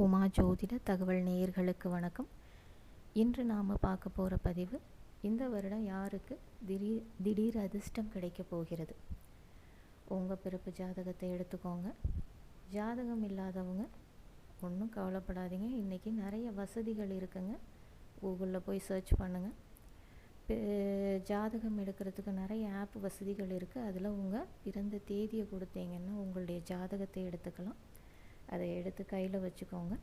உமா ஜோதிட தகவல் நேயர்களுக்கு வணக்கம். இன்று நாம் பார்க்க போகிற பதிவு, இந்த வருடம் யாருக்கு திடீர் அதிர்ஷ்டம் கிடைக்க போகிறது. உங்கள் பிறப்பு ஜாதகத்தை எடுத்துக்கோங்க. ஜாதகம் இல்லாதவங்க ஒன்றும் கவலைப்படாதீங்க. இன்றைக்கி நிறைய வசதிகள் இருக்குங்க. கூகுளில் போய் சர்ச் பண்ணுங்கள். ஜாதகம் எடுக்கிறதுக்கு நிறைய ஆப் வசதிகள் இருக்குது. அதில் உங்கள் பிறந்த தேதியை கொடுத்தீங்கன்னா உங்களுடைய ஜாதகத்தை எடுத்துக்கலாம். அதை எடுத்து கையில் வச்சுக்கோங்க.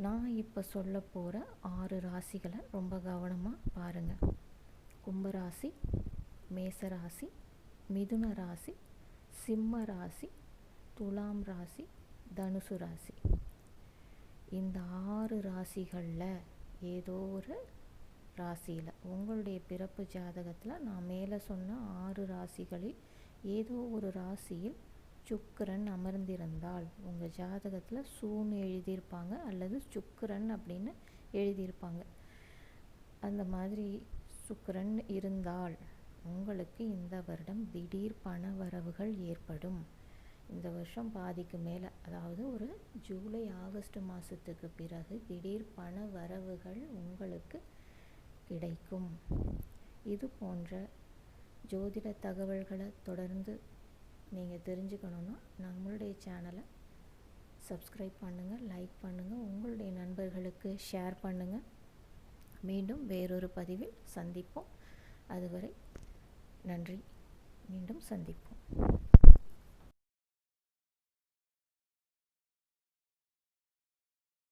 நான் இப்போ சொல்ல போகிற 6 ராசிகளை ரொம்ப கவனமாக பாருங்கள். கும்பராசி, மேசராசி, மிதுன ராசி, சிம்ம ராசி, துலாம் ராசி, தனுசு ராசி. இந்த 6 ராசிகளில் ஏதோ ஒரு ராசியில், உங்களுடைய பிறப்பு ஜாதகத்தில் நான் மேலே சொன்ன 6 ராசிகளில் ஏதோ ஒரு ராசியில் சுக்கிரன் அமர்ந்திருந்தால், உங்கள் ஜாதகத்தில் சூன்னு எழுதியிருப்பாங்க அல்லது சுக்கிரன் அப்படின்னு எழுதியிருப்பாங்க. அந்த மாதிரி சுக்கிரன் இருந்தால் உங்களுக்கு இந்த வருடம் திடீர் பண வரவுகள் ஏற்படும். இந்த வருஷம் பாதிக்கு மேலே, அதாவது ஒரு ஜூலை ஆகஸ்ட் மாதத்துக்கு பிறகு திடீர் பண வரவுகள் உங்களுக்கு கிடைக்கும். இது போன்ற ஜோதிட தகவல்களை தொடர்ந்து நீங்கள் தெரிஞ்சுக்கணுன்னா நம்மளுடைய சேனலை சப்ஸ்கிரைப் பண்ணுங்கள், லைக் பண்ணுங்கள், உங்களுடைய நண்பர்களுக்கு ஷேர் பண்ணுங்கள். மீண்டும் வேறொரு பதிவில் சந்திப்போம். அதுவரை நன்றி. மீண்டும் சந்திப்போம்.